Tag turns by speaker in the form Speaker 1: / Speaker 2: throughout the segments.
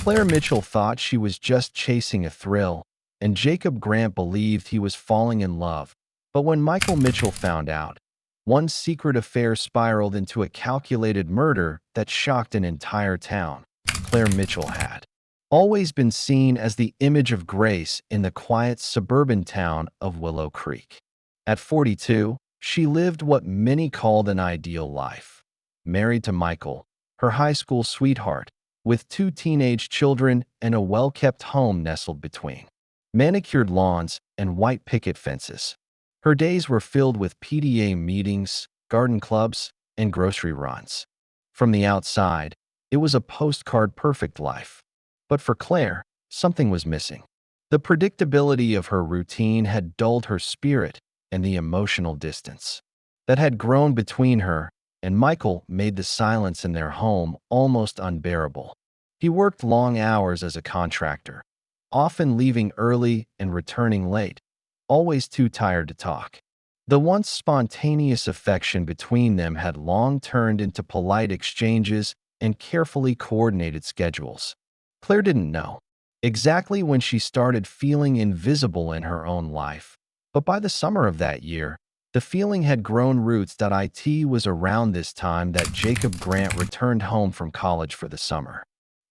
Speaker 1: Claire Mitchell thought she was just chasing a thrill, and Jacob Grant believed he was falling in love. But when Michael Mitchell found out, one secret affair spiraled into a calculated murder that shocked an entire town. Claire Mitchell had always been seen as the image of grace in the quiet suburban town of Willow Creek. At 42, she lived what many called an ideal life. Married to Michael, her high school sweetheart, with 2 teenage children and a well-kept home nestled between manicured lawns and white picket fences. Her days were filled with PTA meetings, garden clubs, and grocery runs. From the outside, it was a postcard-perfect life. But for Claire, something was missing. The predictability of her routine had dulled her spirit, and the emotional distance that had grown between her and Michael made the silence in their home almost unbearable. He worked long hours as a contractor, often leaving early and returning late, always too tired to talk. The once spontaneous affection between them had long turned into polite exchanges and carefully coordinated schedules. Claire didn't know exactly when she started feeling invisible in her own life, but by the summer of that year, the feeling had grown roots. It was around this time that Jacob Grant returned home from college for the summer.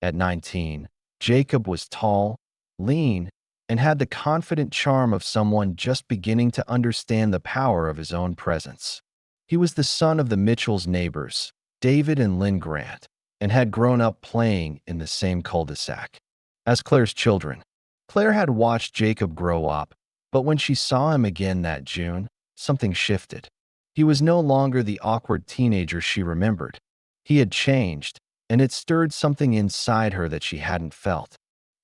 Speaker 1: At 19, Jacob was tall, lean, and had the confident charm of someone just beginning to understand the power of his own presence. He was the son of the Mitchell's neighbors, David and Lynn Grant, and had grown up playing in the same cul-de-sac as Claire's children. Claire had watched Jacob grow up, but when she saw him again that June, something shifted. He was no longer the awkward teenager she remembered. He had changed, and it stirred something inside her that she hadn't felt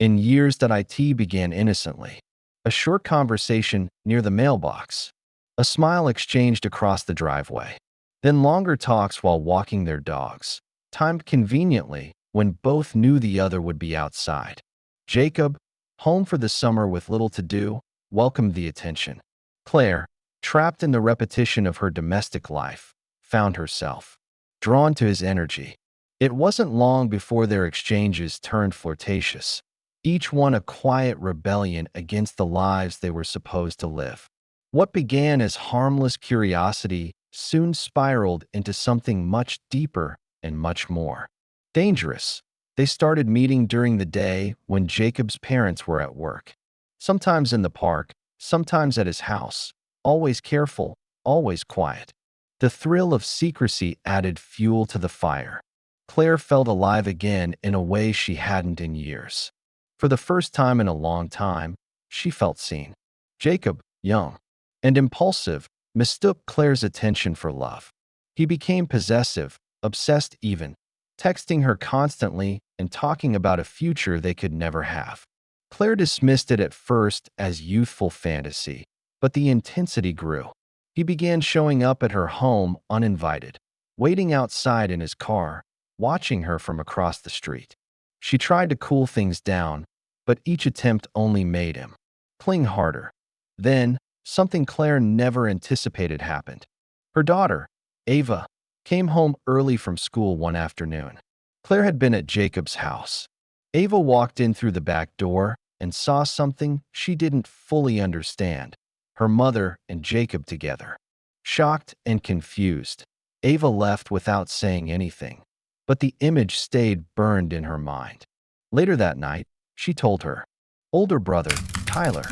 Speaker 1: in years. It began innocently. A short conversation near the mailbox, a smile exchanged across the driveway, then longer talks while walking their dogs, timed conveniently when both knew the other would be outside. Jacob, home for the summer with little to do, welcomed the attention. Claire, trapped in the repetition of her domestic life, found herself drawn to his energy. It wasn't long before their exchanges turned flirtatious, each one a quiet rebellion against the lives they were supposed to live. What began as harmless curiosity soon spiraled into something much deeper and much more dangerous. They started meeting during the day when Jacob's parents were at work, sometimes in the park, sometimes at his house, always careful, always quiet. The thrill of secrecy added fuel to the fire. Claire felt alive again in a way she hadn't in years. For the first time in a long time, she felt seen. Jacob, young and impulsive, mistook Claire's attention for love. He became possessive, obsessed even, texting her constantly and talking about a future they could never have. Claire dismissed it at first as youthful fantasy, but the intensity grew. He began showing up at her home uninvited, waiting outside in his car, watching her from across the street. She tried to cool things down, but each attempt only made him cling harder. Then, something Claire never anticipated happened. Her daughter, Ava, came home early from school one afternoon. Claire had been at Jacob's house. Ava walked in through the back door and saw something she didn't fully understand: her mother and Jacob together. Shocked and confused, Ava left without saying anything, but the image stayed burned in her mind. Later that night, she told her older brother, Tyler.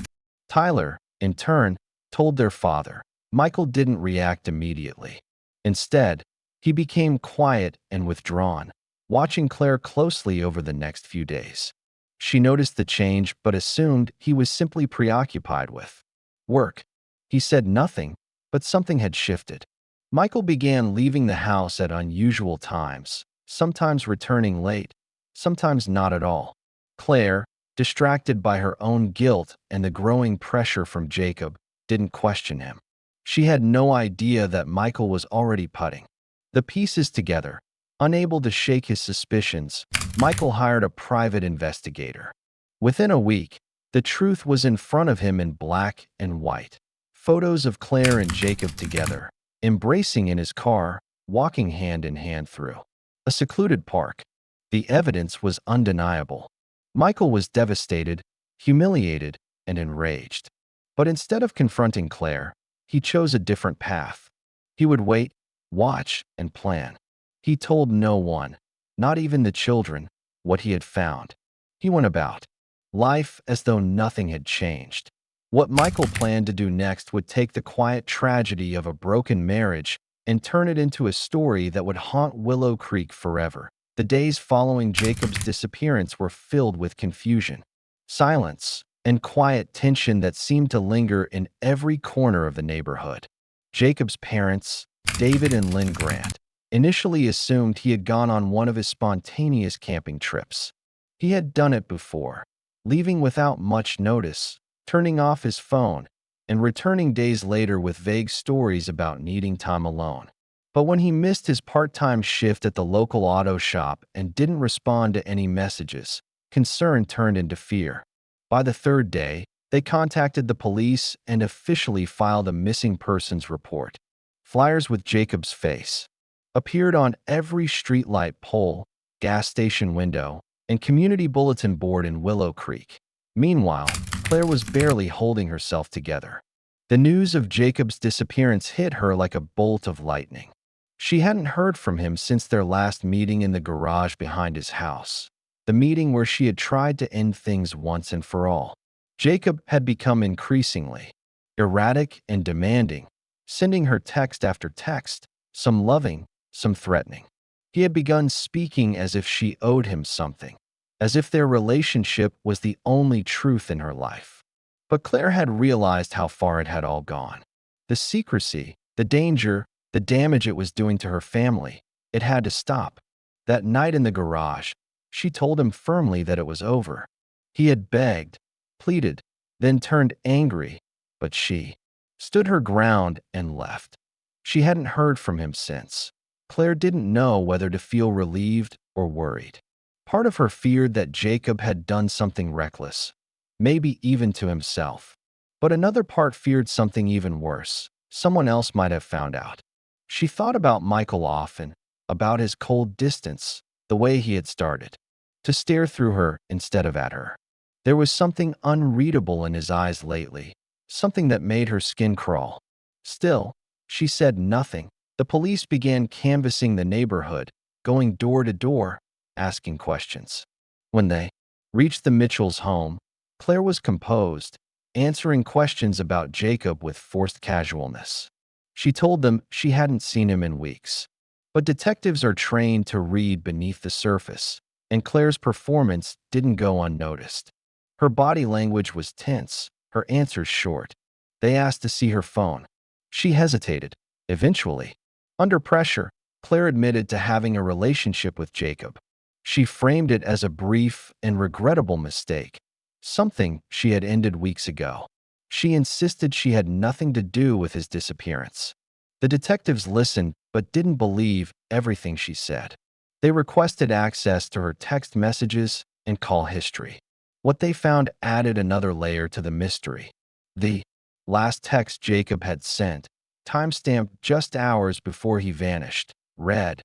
Speaker 1: Tyler, in turn, told their father. Michael didn't react immediately. Instead, he became quiet and withdrawn, watching Claire closely over the next few days. She noticed the change but assumed he was simply preoccupied with work. He said nothing, but something had shifted. Michael began leaving the house at unusual times, sometimes returning late, sometimes not at all. Claire, distracted by her own guilt and the growing pressure from Jacob, didn't question him. She had no idea that Michael was already putting the pieces together. Unable to shake his suspicions, Michael hired a private investigator. Within a week, the truth was in front of him in black and white. Photos of Claire and Jacob together, embracing in his car, walking hand in hand through a secluded park. The evidence was undeniable. Michael was devastated, humiliated, and enraged. But instead of confronting Claire, he chose a different path. He would wait, watch, and plan. He told no one, not even the children, what he had found. He went about life as though nothing had changed. What Michael planned to do next would take the quiet tragedy of a broken marriage and turn it into a story that would haunt Willow Creek forever. The days following Jacob's disappearance were filled with confusion, silence, and quiet tension that seemed to linger in every corner of the neighborhood. Jacob's parents, David and Lynn Grant, initially assumed he had gone on one of his spontaneous camping trips. He had done it before, leaving without much notice, turning off his phone, and returning days later with vague stories about needing time alone. But when he missed his part-time shift at the local auto shop and didn't respond to any messages, concern turned into fear. By the third day, they contacted the police and officially filed a missing persons report. Flyers with Jacob's face appeared on every streetlight pole, gas station window, and community bulletin board in Willow Creek. Meanwhile, Claire was barely holding herself together. The news of Jacob's disappearance hit her like a bolt of lightning. She hadn't heard from him since their last meeting in the garage behind his house, the meeting where she had tried to end things once and for all. Jacob had become increasingly erratic and demanding, sending her text after text, some loving, some threatening. He had begun speaking as if she owed him something, as if their relationship was the only truth in her life. But Claire had realized how far it had all gone. The secrecy, the danger, the damage it was doing to her family, it had to stop. That night in the garage, she told him firmly that it was over. He had begged, pleaded, then turned angry, but she stood her ground and left. She hadn't heard from him since. Claire didn't know whether to feel relieved or worried. Part of her feared that Jacob had done something reckless, maybe even to himself. But another part feared something even worse. Someone else might have found out. She thought about Michael often, about his cold distance, the way he had started to stare through her instead of at her. There was something unreadable in his eyes lately, something that made her skin crawl. Still, she said nothing. The police began canvassing the neighborhood, going door to door, asking questions. When they reached the Mitchells' home, Claire was composed, answering questions about Jacob with forced casualness. She told them she hadn't seen him in weeks. But detectives are trained to read beneath the surface, and Claire's performance didn't go unnoticed. Her body language was tense, her answers short. They asked to see her phone. She hesitated. Eventually, under pressure, Claire admitted to having a relationship with Jacob. She framed it as a brief and regrettable mistake, something she had ended weeks ago. She insisted she had nothing to do with his disappearance. The detectives listened but didn't believe everything she said. They requested access to her text messages and call history. What they found added another layer to the mystery. The last text Jacob had sent, timestamped just hours before he vanished, read,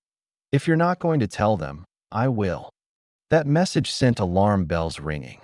Speaker 1: "If you're not going to tell them, I will." That message sent alarm bells ringing.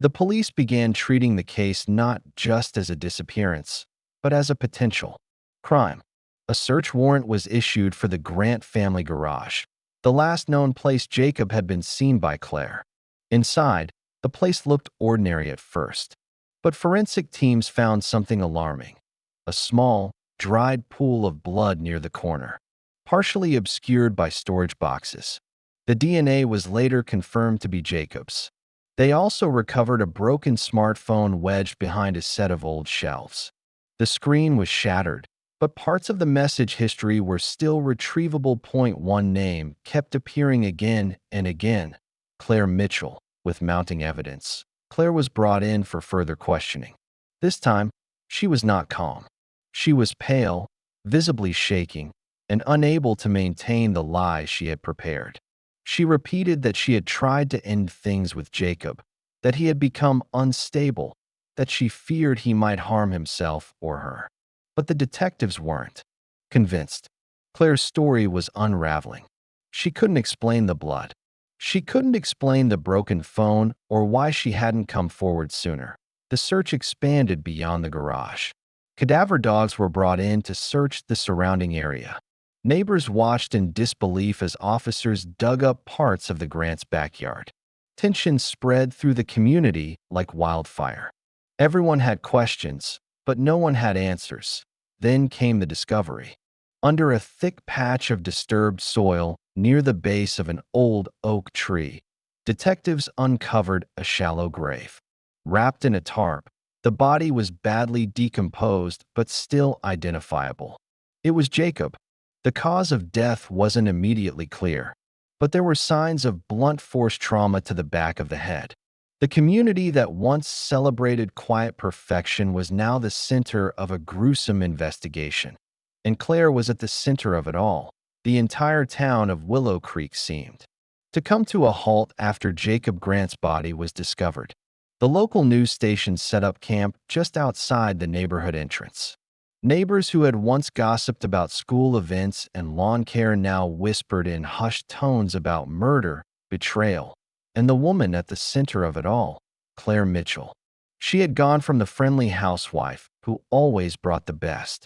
Speaker 1: The police began treating the case not just as a disappearance, but as a potential crime. A search warrant was issued for the Grant family garage, the last known place Jacob had been seen by Claire. Inside, the place looked ordinary at first, but forensic teams found something alarming. A small, dried pool of blood near the corner, partially obscured by storage boxes. The DNA was later confirmed to be Jacob's. They also recovered a broken smartphone wedged behind a set of old shelves. The screen was shattered, but parts of the message history were still retrievable. One name kept appearing again and again: Claire Mitchell. With mounting evidence, Claire was brought in for further questioning. This time, she was not calm. She was pale, visibly shaking, and unable to maintain the lies she had prepared. She repeated that she had tried to end things with Jacob, that he had become unstable, that she feared he might harm himself or her. But the detectives weren't convinced. Claire's story was unraveling. She couldn't explain the blood. She couldn't explain the broken phone or why she hadn't come forward sooner. The search expanded beyond the garage. Cadaver dogs were brought in to search the surrounding area. Neighbors watched in disbelief as officers dug up parts of the Grants' backyard. Tension spread through the community like wildfire. Everyone had questions, but no one had answers. Then came the discovery. Under a thick patch of disturbed soil near the base of an old oak tree, detectives uncovered a shallow grave. Wrapped in a tarp, the body was badly decomposed but still identifiable. It was Jacob. The cause of death wasn't immediately clear, but there were signs of blunt force trauma to the back of the head. The community that once celebrated quiet perfection was now the center of a gruesome investigation. And Claire was at the center of it all. The entire town of Willow Creek seemed to come to a halt after Jacob Grant's body was discovered. The local news station set up camp just outside the neighborhood entrance. Neighbors who had once gossiped about school events and lawn care now whispered in hushed tones about murder, betrayal, and the woman at the center of it all, Claire Mitchell. She had gone from the friendly housewife who always brought the best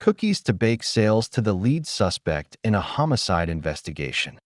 Speaker 1: cookies to bake sales to the lead suspect in a homicide investigation.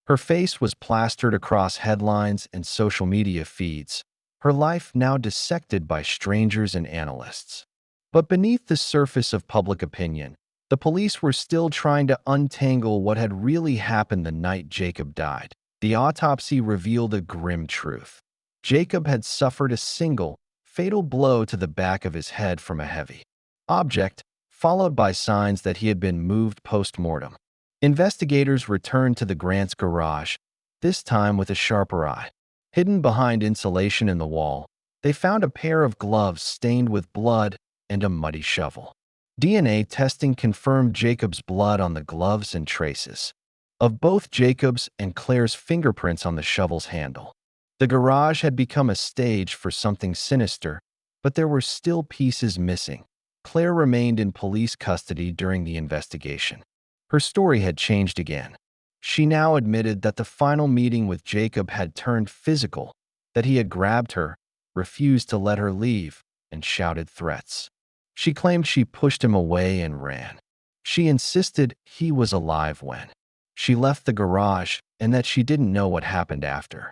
Speaker 1: Her face was plastered across headlines and social media feeds, her life now dissected by strangers and analysts. But beneath the surface of public opinion, the police were still trying to untangle what had really happened the night Jacob died. The autopsy revealed a grim truth. Jacob had suffered a single, fatal blow to the back of his head from a heavy object, followed by signs that he had been moved post-mortem. Investigators returned to the Grants' garage, this time with a sharper eye. Hidden behind insulation in the wall, they found a pair of gloves stained with blood and a muddy shovel. DNA testing confirmed Jacob's blood on the gloves and traces of both Jacob's and Claire's fingerprints on the shovel's handle. The garage had become a stage for something sinister, but there were still pieces missing. Claire remained in police custody during the investigation. Her story had changed again. She now admitted that the final meeting with Jacob had turned physical, that he had grabbed her, refused to let her leave, and shouted threats. She claimed she pushed him away and ran. She insisted he was alive when she left the garage and that she didn't know what happened after.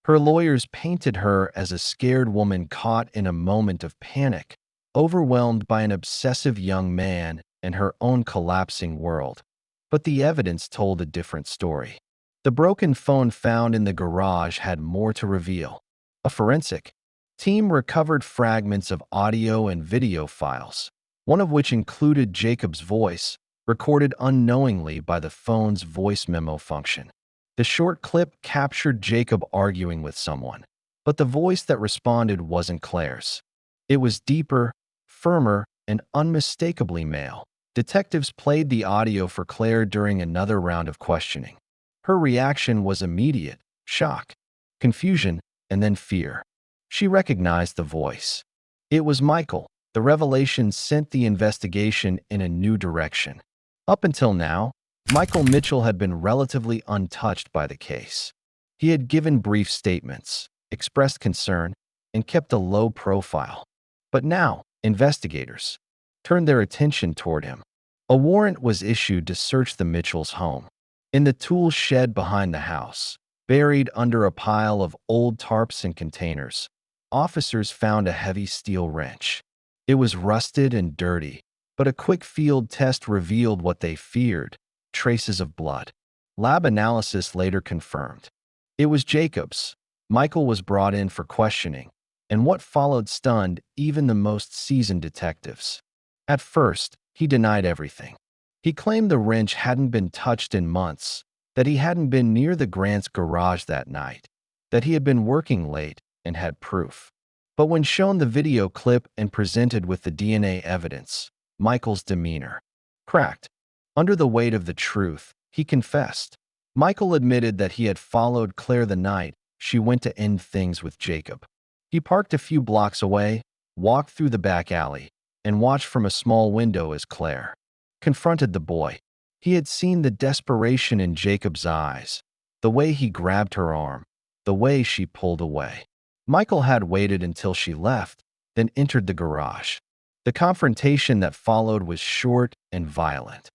Speaker 1: Her lawyers painted her as a scared woman caught in a moment of panic, overwhelmed by an obsessive young man and her own collapsing world. But the evidence told a different story. The broken phone found in the garage had more to reveal. A forensic team recovered fragments of audio and video files, one of which included Jacob's voice, recorded unknowingly by the phone's voice memo function. The short clip captured Jacob arguing with someone, but the voice that responded wasn't Claire's. It was deeper, firmer, and unmistakably male. Detectives played the audio for Claire during another round of questioning. Her reaction was immediate: shock, confusion, and then fear. She recognized the voice. It was Michael. The revelation sent the investigation in a new direction. Up until now, Michael Mitchell had been relatively untouched by the case. He had given brief statements, expressed concern, and kept a low profile. But now, investigators turned their attention toward him. A warrant was issued to search the Mitchells' home. In the tool shed behind the house, buried under a pile of old tarps and containers, officers found a heavy steel wrench. It was rusted and dirty, but a quick field test revealed what they feared: traces of blood. Lab analysis later confirmed it was Jacob's. Michael was brought in for questioning, and what followed stunned even the most seasoned detectives. At first, he denied everything. He claimed the wrench hadn't been touched in months, that he hadn't been near the Grants' garage that night, that he had been working late and had proof. But when shown the video clip and presented with the DNA evidence, Michael's demeanor cracked. Under the weight of the truth, he confessed. Michael admitted that he had followed Claire the night she went to end things with Jacob. He parked a few blocks away, walked through the back alley, and watched from a small window as Claire confronted the boy. He had seen the desperation in Jacob's eyes, the way he grabbed her arm, the way she pulled away. Michael had waited until she left, then entered the garage. The confrontation that followed was short and violent.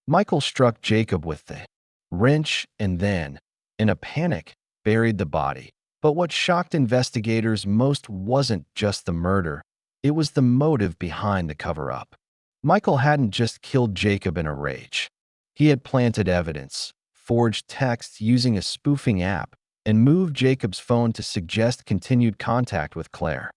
Speaker 1: Michael struck Jacob with the wrench and then, in a panic, buried the body. But what shocked investigators most wasn't just the murder, it was the motive behind the cover-up. Michael hadn't just killed Jacob in a rage. He had planted evidence, forged texts using a spoofing app, and moved Jacob's phone to suggest continued contact with Claire.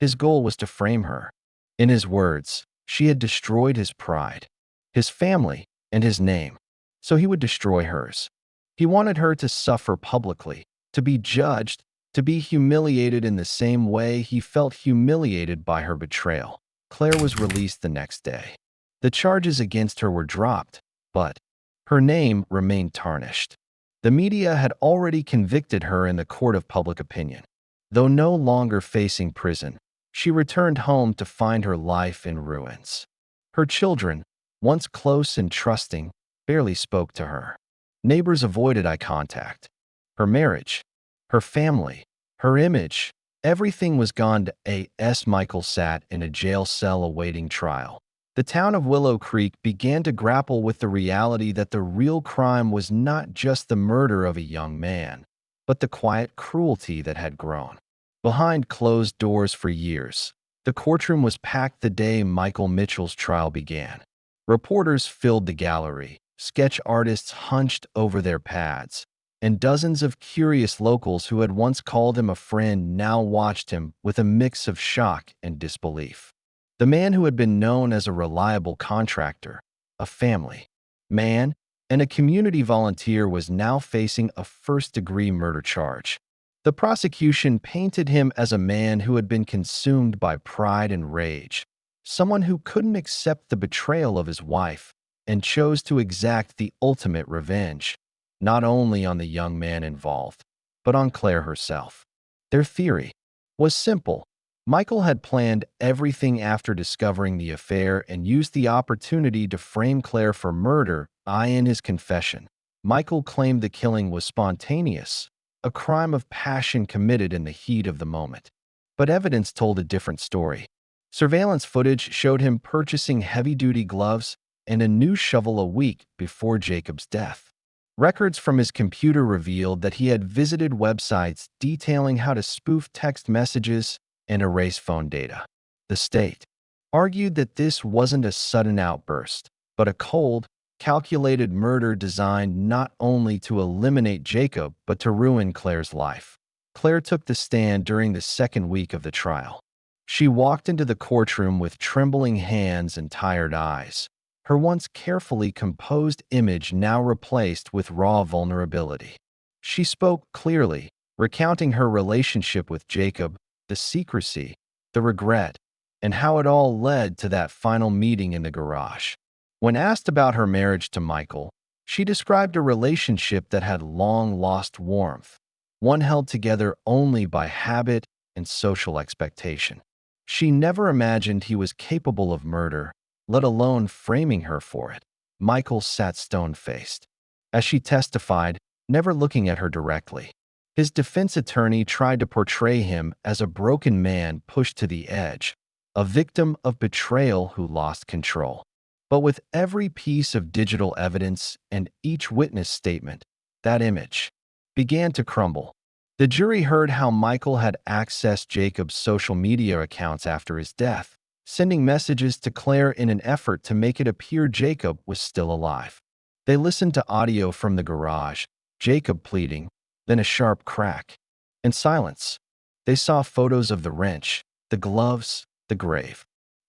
Speaker 1: His goal was to frame her. In his words, she had destroyed his pride, his family, and his name, so he would destroy hers. He wanted her to suffer publicly, to be judged, to be humiliated in the same way he felt humiliated by her betrayal. Claire was released the next day. The charges against her were dropped, but her name remained tarnished. The media had already convicted her in the court of public opinion. Though no longer facing prison, she returned home to find her life in ruins. Her children, once close and trusting, barely spoke to her. Neighbors avoided eye contact. Her marriage, her family, her image, everything was gone to A.S. Michael sat in a jail cell awaiting trial. The town of Willow Creek began to grapple with the reality that the real crime was not just the murder of a young man, but the quiet cruelty that had grown. Behind closed doors for years, the courtroom was packed the day Michael Mitchell's trial began. Reporters filled the gallery, sketch artists hunched over their pads, and dozens of curious locals who had once called him a friend now watched him with a mix of shock and disbelief. The man who had been known as a reliable contractor, a family man, and a community volunteer was now facing a first-degree murder charge. The prosecution painted him as a man who had been consumed by pride and rage, someone who couldn't accept the betrayal of his wife and chose to exact the ultimate revenge, not only on the young man involved, but on Claire herself. Their theory was simple. Michael had planned everything after discovering the affair and used the opportunity to frame Claire for murder. In his confession, Michael claimed the killing was spontaneous, a crime of passion committed in the heat of the moment. But evidence told a different story. Surveillance footage showed him purchasing heavy-duty gloves and a new shovel a week before Jacob's death. Records from his computer revealed that he had visited websites detailing how to spoof text messages and erase phone data. The state argued that this wasn't a sudden outburst, but a cold, calculated murder designed not only to eliminate Jacob but to ruin Claire's life. Claire took the stand during the second week of the trial. She walked into the courtroom with trembling hands and tired eyes, her once carefully composed image now replaced with raw vulnerability. She spoke clearly, recounting her relationship with Jacob, the secrecy, the regret, and how it all led to that final meeting in the garage. When asked about her marriage to Michael, she described a relationship that had long lost warmth, one held together only by habit and social expectation. She never imagined he was capable of murder, let alone framing her for it. Michael sat stone-faced. As she testified, never looking at her directly. His defense attorney tried to portray him as a broken man pushed to the edge, a victim of betrayal who lost control. But with every piece of digital evidence and each witness statement, that image began to crumble. The jury heard how Michael had accessed Jacob's social media accounts after his death, sending messages to Claire in an effort to make it appear Jacob was still alive. They listened to audio from the garage, Jacob pleading, then a sharp crack. In silence, they saw photos of the wrench, the gloves, the grave.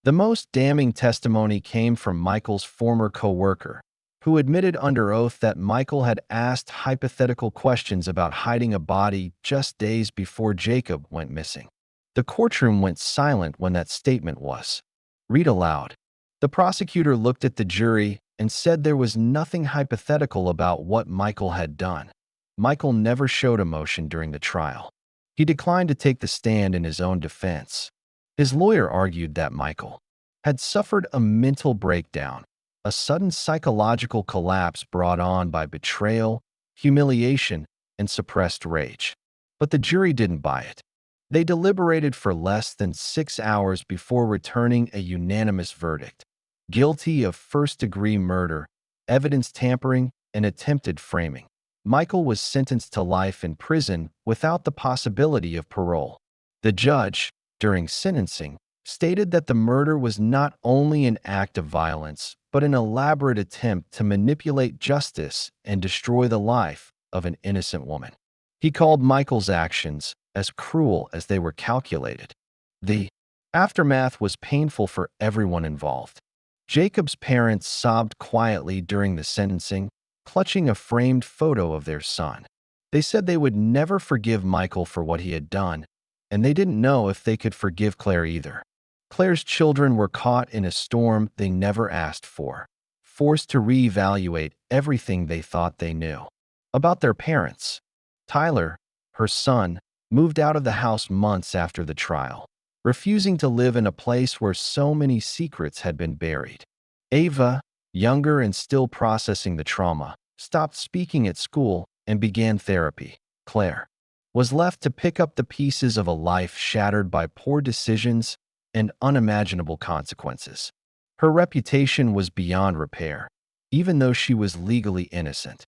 Speaker 1: The most damning testimony came from Michael's former co-worker, who admitted under oath that Michael had asked hypothetical questions about hiding a body just days before Jacob went missing. The courtroom went silent when that statement was read aloud. The prosecutor looked at the jury and said there was nothing hypothetical about what Michael had done. Michael never showed emotion during the trial. He declined to take the stand in his own defense. His lawyer argued that Michael had suffered a mental breakdown, a sudden psychological collapse brought on by betrayal, humiliation, and suppressed rage. But the jury didn't buy it. They deliberated for less than 6 hours before returning a unanimous verdict: guilty of first-degree murder, evidence tampering, and attempted framing. Michael was sentenced to life in prison without the possibility of parole. The judge, during sentencing, stated that the murder was not only an act of violence, but an elaborate attempt to manipulate justice and destroy the life of an innocent woman. He called Michael's actions as cruel as they were calculated. The aftermath was painful for everyone involved. Jacob's parents sobbed quietly during the sentencing, clutching a framed photo of their son. They said they would never forgive Michael for what he had done, and they didn't know if they could forgive Claire either. Claire's children were caught in a storm they never asked for, forced to reevaluate everything they thought they knew about their parents. Tyler, her son, moved out of the house months after the trial, refusing to live in a place where so many secrets had been buried. Ava, younger and still processing the trauma, stopped speaking at school and began therapy. Claire was left to pick up the pieces of a life shattered by poor decisions and unimaginable consequences. Her reputation was beyond repair, even though she was legally innocent.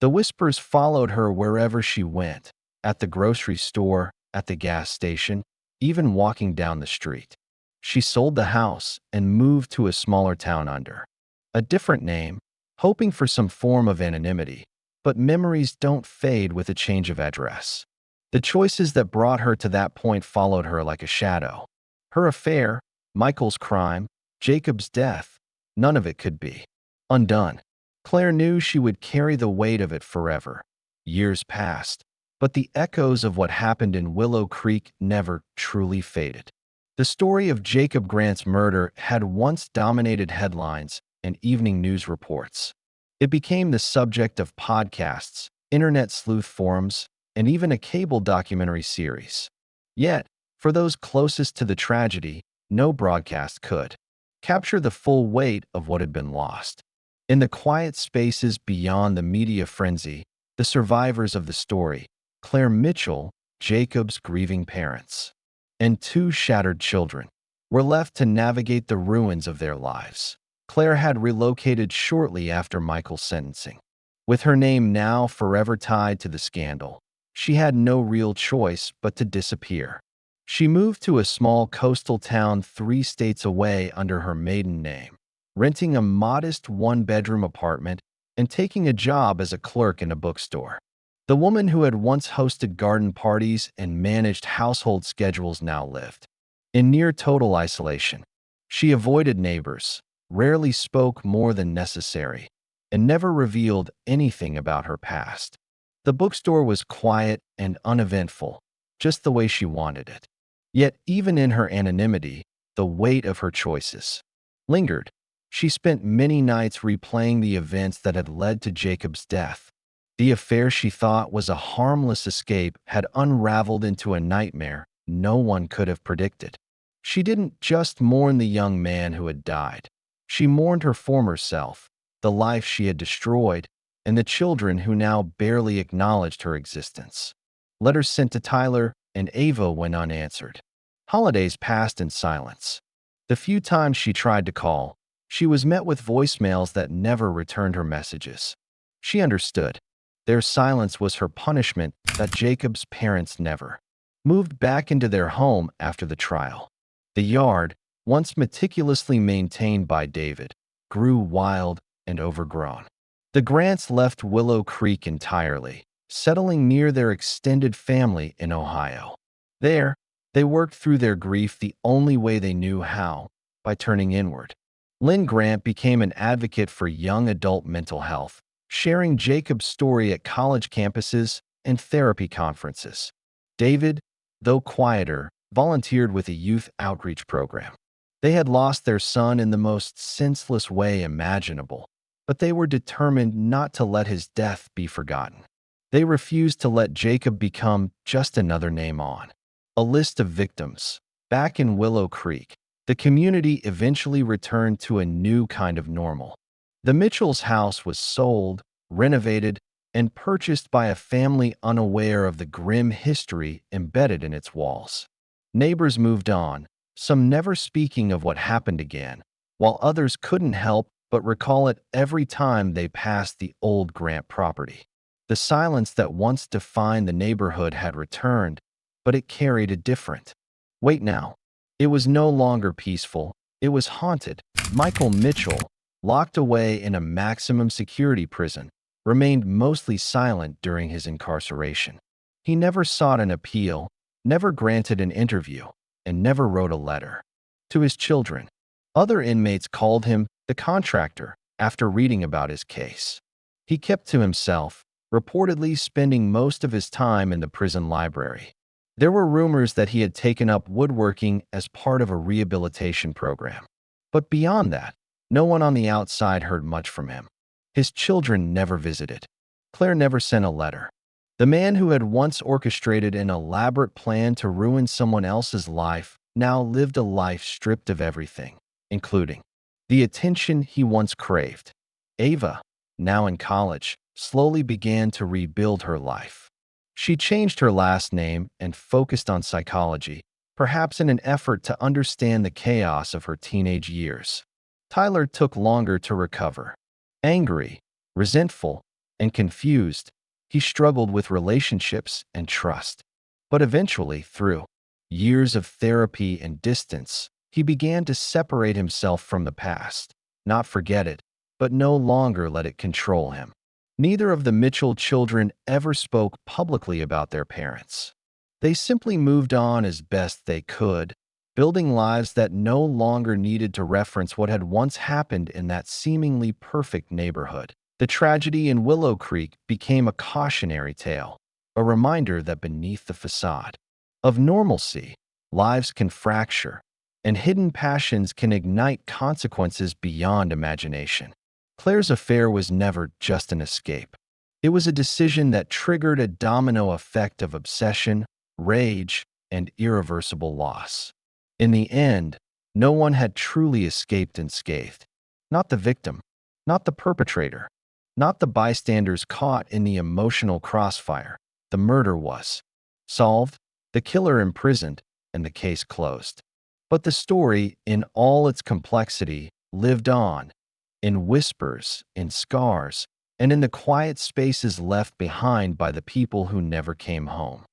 Speaker 1: The whispers followed her wherever she went, at the grocery store, at the gas station, even walking down the street. She sold the house and moved to a smaller town under a different name, hoping for some form of anonymity, but memories don't fade with a change of address. The choices that brought her to that point followed her like a shadow. Her affair, Michael's crime, Jacob's death, none of it could be undone. Claire knew she would carry the weight of it forever. Years passed, but the echoes of what happened in Willow Creek never truly faded. The story of Jacob Grant's murder had once dominated headlines and evening news reports. It became the subject of podcasts, internet sleuth forums, and even a cable documentary series. Yet, for those closest to the tragedy, no broadcast could capture the full weight of what had been lost. In the quiet spaces beyond the media frenzy, the survivors of the story, Claire Mitchell, Jacob's grieving parents, and two shattered children, were left to navigate the ruins of their lives. Claire had relocated shortly after Michael's sentencing. With her name now forever tied to the scandal, she had no real choice but to disappear. She moved to a small coastal town 3 states away under her maiden name, renting a modest one-bedroom apartment and taking a job as a clerk in a bookstore. The woman who had once hosted garden parties and managed household schedules now lived in near total isolation. She avoided neighbors, rarely spoke more than necessary, and never revealed anything about her past. The bookstore was quiet and uneventful, just the way she wanted it. Yet even in her anonymity, the weight of her choices lingered. She spent many nights replaying the events that had led to Jacob's death. The affair she thought was a harmless escape had unraveled into a nightmare no one could have predicted. She didn't just mourn the young man who had died. She mourned her former self, the life she had destroyed, and the children who now barely acknowledged her existence. Letters sent to Tyler and Ava went unanswered. Holidays passed in silence. The few times she tried to call, she was met with voicemails that never returned her messages. She understood. Their silence was her punishment that Jacob's parents never moved back into their home after the trial. The yard, once meticulously maintained by David, grew wild and overgrown. The Grants left Willow Creek entirely, settling near their extended family in Ohio. There, they worked through their grief the only way they knew how, by turning inward. Lynn Grant became an advocate for young adult mental health, sharing Jacob's story at college campuses and therapy conferences. David, though quieter, volunteered with a youth outreach program. They had lost their son in the most senseless way imaginable, but they were determined not to let his death be forgotten. They refused to let Jacob become just another name on a list of victims. Back in Willow Creek, the community eventually returned to a new kind of normal. The Mitchells' house was sold, renovated, and purchased by a family unaware of the grim history embedded in its walls. Neighbors moved on, some never speaking of what happened again, while others couldn't help but recall it every time they passed the old Grant property. The silence that once defined the neighborhood had returned, but it carried a different weight now. It was no longer peaceful, it was haunted. Michael Mitchell, locked away in a maximum security prison, remained mostly silent during his incarceration. He never sought an appeal, never granted an interview, and never wrote a letter to his children. Other inmates called him the contractor after reading about his case. He kept to himself, reportedly spending most of his time in the prison library. There were rumors that he had taken up woodworking as part of a rehabilitation program. But beyond that, no one on the outside heard much from him. His children never visited. Claire never sent a letter. The man who had once orchestrated an elaborate plan to ruin someone else's life now lived a life stripped of everything, including the attention he once craved. Ava, now in college, slowly began to rebuild her life. She changed her last name and focused on psychology, perhaps in an effort to understand the chaos of her teenage years. Tyler took longer to recover. Angry, resentful, and confused, he struggled with relationships and trust. But eventually, through years of therapy and distance, he began to separate himself from the past, not forget it, but no longer let it control him. Neither of the Mitchell children ever spoke publicly about their parents. They simply moved on as best they could, building lives that no longer needed to reference what had once happened in that seemingly perfect neighborhood. The tragedy in Willow Creek became a cautionary tale, a reminder that beneath the facade of normalcy, lives can fracture, and hidden passions can ignite consequences beyond imagination. Claire's affair was never just an escape. It was a decision that triggered a domino effect of obsession, rage, and irreversible loss. In the end, no one had truly escaped unscathed. Not the victim, not the perpetrator, not the bystanders caught in the emotional crossfire. The murder was solved, the killer imprisoned, and the case closed. But the story, in all its complexity, lived on, in whispers, in scars, and in the quiet spaces left behind by the people who never came home.